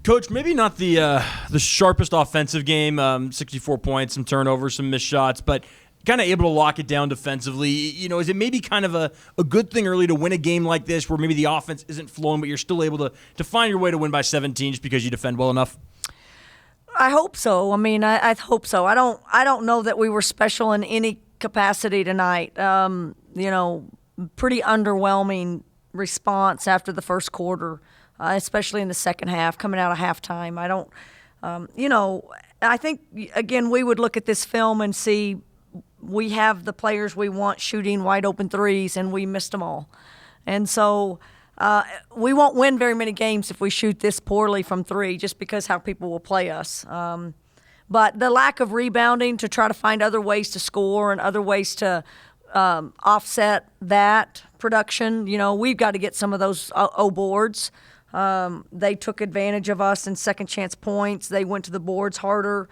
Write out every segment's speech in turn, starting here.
Coach, maybe not the sharpest offensive game, 64 points, some turnovers, some missed shots, but kind of able to lock it down defensively. Is it maybe kind of a good thing early to win a game like this where maybe the offense isn't flowing, but you're still able to find your way to win by 17 just because you defend well enough? I hope so. I mean, I hope so. I don't know that we were special in any capacity tonight. Pretty underwhelming response after the first quarter, especially in the second half, coming out of halftime. I think, again, we would look at this film and see we have the players we want shooting wide open threes, and we missed them all. And so we won't win very many games if we shoot this poorly from three, just because how people will play us. But the lack of rebounding to try to find other ways to score and other ways to offset that production, we've got to get some of those boards. They took advantage of us in second chance points. They went to the boards harder.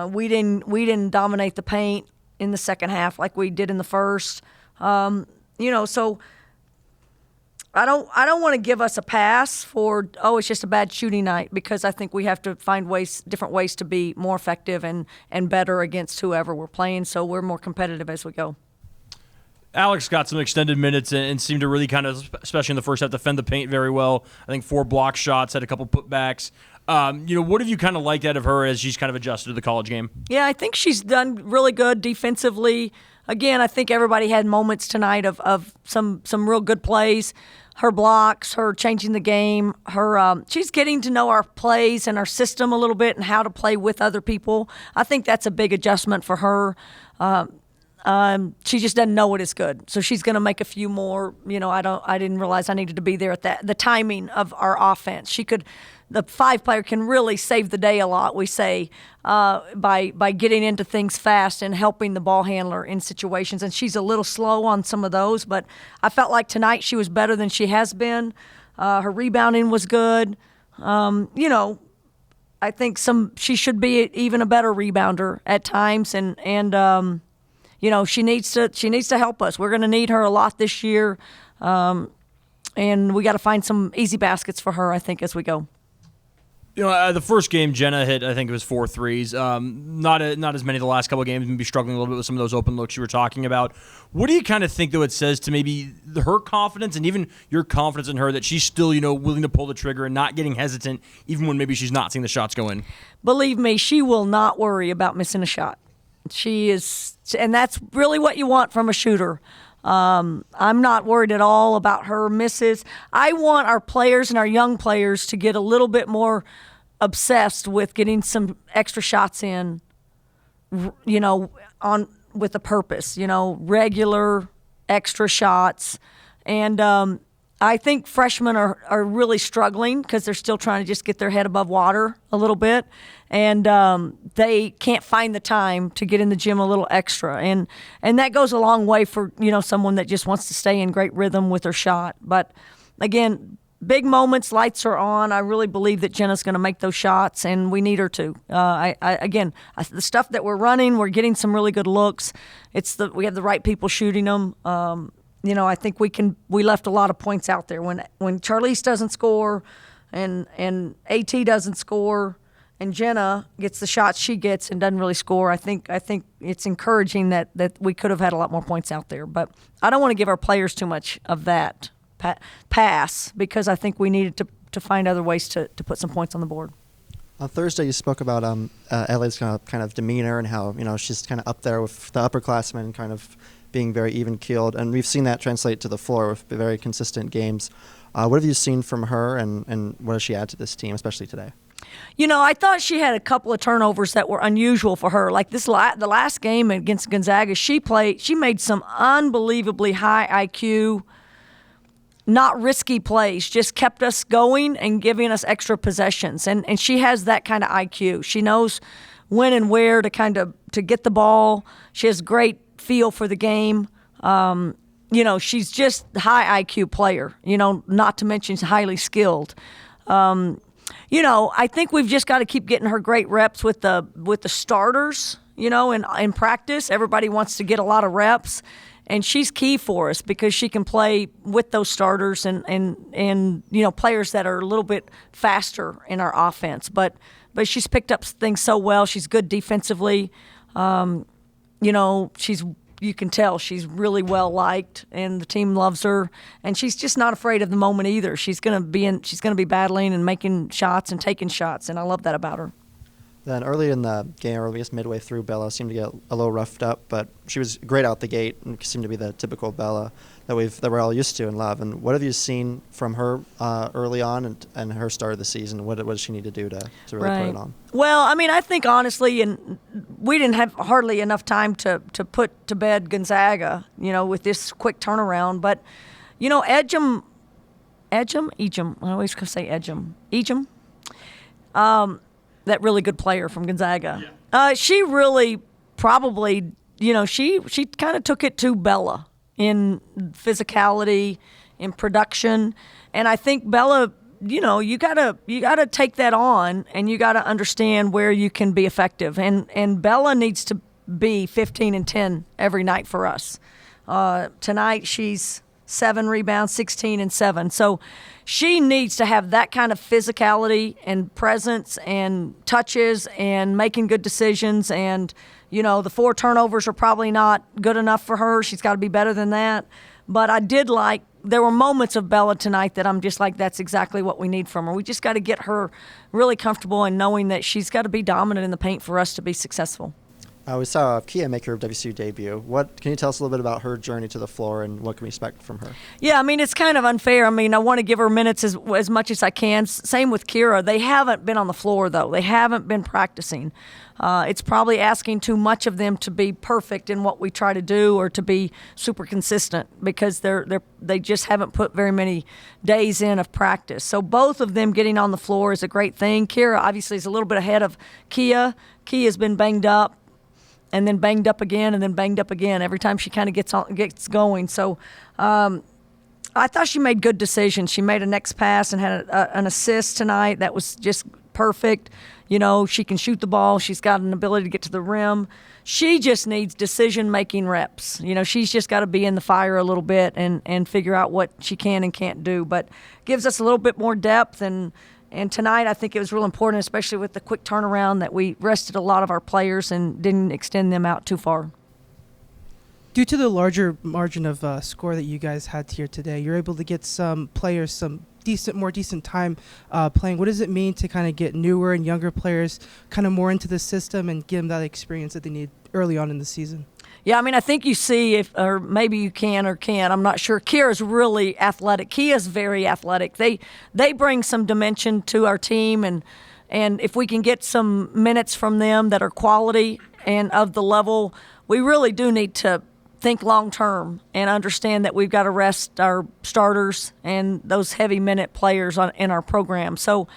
We didn't dominate the paint in the second half like we did in the first. So I don't want to give us a pass for, it's just a bad shooting night, because I think we have to find different ways to be more effective and better against whoever we're playing, so we're more competitive as we go. Alex got some extended minutes and seemed to really kind of, especially in the first half, defend the paint very well. I think 4 block shots, had a couple putbacks. What have you kind of liked out of her as she's kind of adjusted to the college game? Yeah, I think she's done really good defensively. Again, I think everybody had moments tonight of some real good plays. Her blocks, her changing the game, she's getting to know our plays and our system a little bit and how to play with other people. I think that's a big adjustment for her. She just doesn't know it is good, so she's going to make a few more. I didn't realize I needed to be there at the timing of our offense. The 5-player can really save the day a lot, we say, by getting into things fast and helping the ball handler in situations. And she's a little slow on some of those, but I felt like tonight she was better than she has been. Her rebounding was good. I think she should be even a better rebounder at times, and she needs to help us. We're going to need her a lot this year, and we got to find some easy baskets for her, I think, as we go. The first game, Jenna hit, I think it was 4 threes. Not as many the last couple of games, maybe struggling a little bit with some of those open looks you were talking about. What do you kind of think, though, it says to maybe her confidence and even your confidence in her that she's still, willing to pull the trigger and not getting hesitant, even when maybe she's not seeing the shots go in? Believe me, she will not worry about missing a shot. She is, and that's really what you want from a shooter. I'm not worried at all about her misses. I want our players and our young players to get a little bit more obsessed with getting some extra shots in, with a purpose, regular extra shots. And I think freshmen are really struggling because they're still trying to just get their head above water a little bit. And they can't find the time to get in the gym a little extra. And that goes a long way for, someone that just wants to stay in great rhythm with their shot. But, again, big moments, lights are on. I really believe that Jenna's going to make those shots, and we need her to. The stuff that we're running, we're getting some really good looks. We have the right people shooting them. I think we left a lot of points out there. When Charlize doesn't score and AT doesn't score and Jenna gets the shots she gets and doesn't really score, I think it's encouraging that we could have had a lot more points out there. But I don't want to give our players too much of that pass, because I think we needed to find other ways to put some points on the board. On Thursday, you spoke about Ellie's kind of demeanor and how she's kind of up there with the upperclassmen, kind of being very even-keeled, and we've seen that translate to the floor with very consistent games. What have you seen from her, and what does she add to this team, especially today? I thought she had a couple of turnovers that were unusual for her. Like the last game against Gonzaga, she made some unbelievably high IQ, not risky plays, just kept us going and giving us extra possessions. And she has that kind of IQ. She knows when and where to get the ball. She has great feel for the game. She's just a high IQ player, not to mention she's highly skilled. I think we've just got to keep getting her great reps with the starters, in practice. Everybody wants to get a lot of reps. And she's key for us because she can play with those starters and players that are a little bit faster in our offense. But she's picked up things so well. She's good defensively. You can tell she's really well liked, and the team loves her. And she's just not afraid of the moment either. She's gonna be battling and making shots and taking shots, and I love that about her. Then early in the game, or I guess midway through, Bella seemed to get a little roughed up, but she was great out the gate and seemed to be the typical Bella that we're all used to and love. And what have you seen from her early on and her start of the season? What does she need to do to really put it on? Well, I mean, I think honestly, and we didn't have hardly enough time to put to bed Gonzaga, with this quick turnaround. But, Ejim, I always say Ejim. That really good player from Gonzaga. Yeah. She really probably, she kind of took it to Bella in physicality, in production. And I think Bella, you gotta take that on, and you gotta understand where you can be effective. And Bella needs to be 15 and 10 every night for us. Tonight she's 7 rebounds, 16 and 7. So she needs to have that kind of physicality and presence and touches and making good decisions. And, the 4 turnovers are probably not good enough for her. She's got to be better than that. But there were moments of Bella tonight that I'm just like, that's exactly what we need from her. We just got to get her really comfortable and knowing that she's got to be dominant in the paint for us to be successful. We saw Kia make her WSU debut. Can you tell us a little bit about her journey to the floor and what can we expect from her? Yeah, I mean, it's kind of unfair. I mean, I want to give her minutes as much as I can. Same with Kira. They haven't been on the floor, though. They haven't been practicing. It's probably asking too much of them to be perfect in what we try to do or to be super consistent because they just haven't put very many days in of practice. So both of them getting on the floor is a great thing. Kira obviously is a little bit ahead of Kia. Kia's been banged up. And then banged up again, and then banged up again every time she kind of gets going. So I thought she made good decisions. She made a next pass and had an assist tonight that was just perfect. She can shoot the ball. She's got an ability to get to the rim. She just needs decision-making reps. She's just got to be in the fire a little bit and figure out what she can and can't do. But gives us a little bit more depth And tonight, I think it was real important, especially with the quick turnaround, that we rested a lot of our players and didn't extend them out too far. Due to the larger margin of score that you guys had here today, you're able to get some players some more decent time playing. What does it mean to kind of get newer and younger players kind of more into the system and give them that experience that they need early on in the season? Yeah, I mean, I think you see or maybe you can or can't. I'm not sure. Kia's really athletic. Kia's very athletic. They bring some dimension to our team, and if we can get some minutes from them that are quality and of the level, we really do need to think long term and understand that we've got to rest our starters and those heavy minute players in our program. So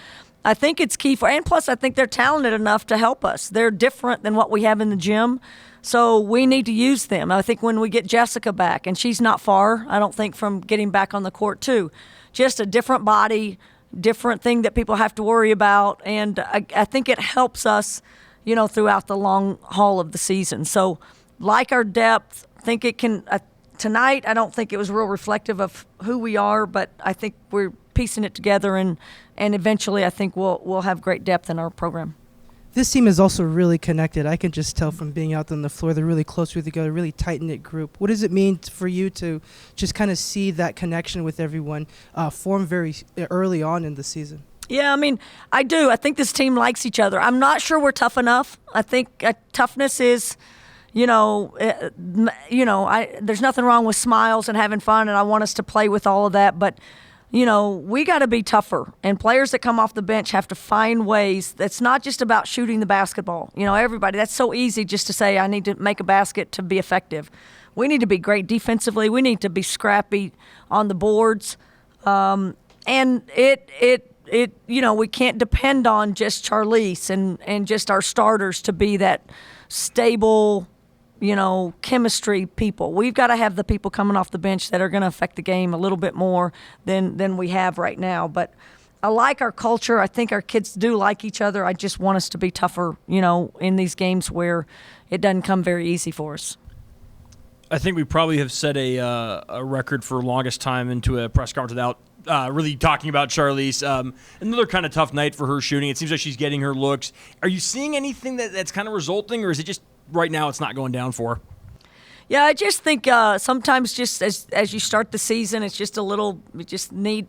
I think it's key and plus I think they're talented enough to help us. They're different than what we have in the gym. So we need to use them. I think when we get Jessica back, and she's not far, I don't think, from getting back on the court too. Just a different body, different thing that people have to worry about. And I think it helps us, throughout the long haul of the season. So like our depth, think it can tonight, I don't think it was real reflective of who we are, but I think we're piecing it together, and eventually I think we'll have great depth in our program. This team is also really connected. I can just tell from being out on the floor, they're really close together, really tight-knit group. What does it mean for you to just kind of see that connection with everyone form very early on in the season? Yeah, I mean, I do. I think this team likes each other. I'm not sure we're tough enough. I think toughness is, there's nothing wrong with smiles and having fun, and I want us to play with all of that, but we got to be tougher, and players that come off the bench have to find ways. That's not just about shooting the basketball. Everybody, that's so easy just to say, I need to make a basket to be effective. We need to be great defensively. We need to be scrappy on the boards. And we can't depend on just Charlize and just our starters to be that stable, chemistry people. We've got to have the people coming off the bench that are going to affect the game a little bit more than we have right now. But I like our culture. I think our kids do like each other. I just want us to be tougher, in these games where it doesn't come very easy for us. I think we probably have set a record for longest time into a press conference without really talking about Charlize. Another kind of tough night for her shooting. It seems like she's getting her looks. Are you seeing anything that's kind of resulting, or is it just right now it's not going down for her? Yeah, I just think sometimes just as you start the season, it's just a little, you just need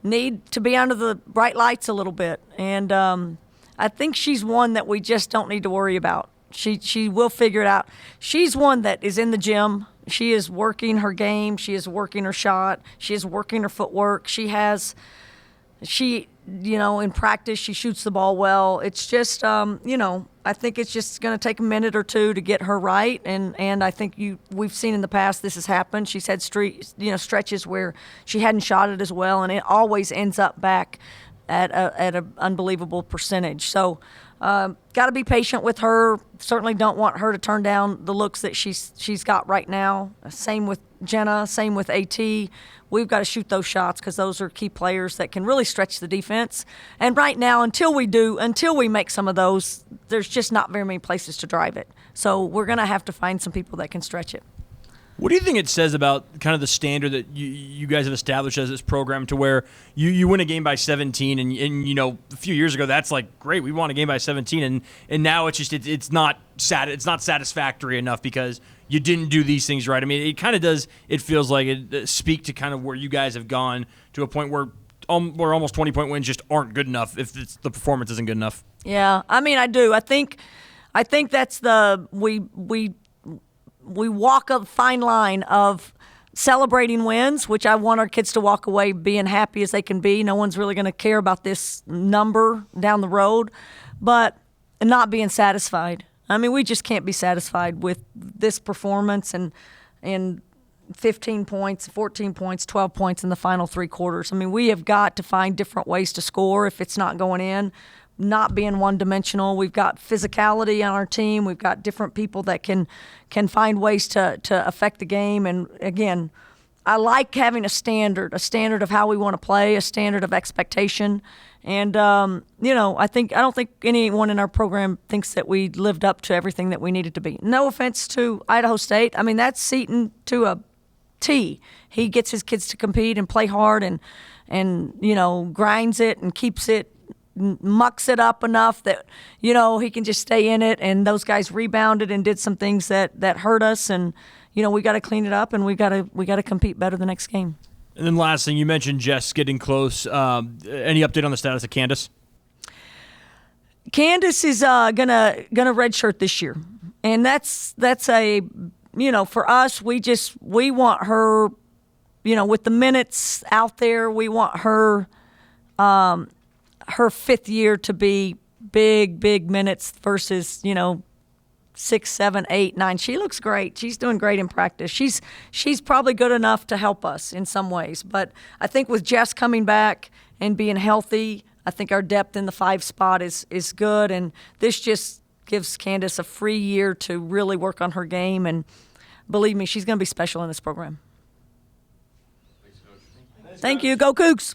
to be under the bright lights a little bit. And I think she's one that we just don't need to worry about. She will figure it out. She's one that is in the gym. She is working her game. She is working her shot. She is working her footwork. In practice, she shoots the ball well. It's just, I think it's just going to take a minute or two to get her right. And I think we've seen in the past this has happened. She's had stretches where she hadn't shot it as well, and it always ends up back at an unbelievable percentage. So got to be patient with her. Certainly don't want her to turn down the looks that she's got right now. Same with Jenna, same with AT. We've got to shoot those shots because those are key players that can really stretch the defense. And right now, until we make some of those, there's just not very many places to drive it. So we're going to have to find some people that can stretch it. What do you think it says about kind of the standard that you guys have established as this program, to where you win a game by 17 and a few years ago that's like, great, we won a game by 17, and now it's not satisfactory enough because you didn't do these things right. I mean, it kind of does, it feels like it speak to kind of where you guys have gone to a point where almost 20-point wins just aren't good enough if the performance isn't good enough. Yeah, I mean, I do. I think that's we walk a fine line of celebrating wins, which I want our kids to walk away being happy as they can be. No one's really going to care about this number down the road, but not being satisfied. I mean, we just can't be satisfied with this performance and 15 points, 14 points, 12 points in the final three quarters. I mean, we have got to find different ways to score if it's not going in. Not being one-dimensional. We've got physicality on our team. We've got different people that can find ways to affect the game. And, again, I like having a standard of how we want to play, a standard of expectation. And, I don't think anyone in our program thinks that we lived up to everything that we needed to be. No offense to Idaho State. I mean, that's Seton to a T. He gets his kids to compete and play hard and grinds it and keeps it, mucks it up enough that he can just stay in it, and those guys rebounded and did some things that hurt us, and we got to clean it up, and we got to compete better the next game. And then last thing, you mentioned Jess getting close. Any update on the status of Candace? Candace is gonna redshirt this year, and that's a for us, we want her with the minutes out there, we want her her fifth year to be big minutes versus 6, 7, 8, 9. She looks great. She's doing great in practice. She's probably good enough to help us in some ways. But I think with Jess coming back and being healthy, I think our depth in the 5 spot is good. And this just gives Candace a free year to really work on her game. And believe me, she's going to be special in this program. Thank you. Go Cougs.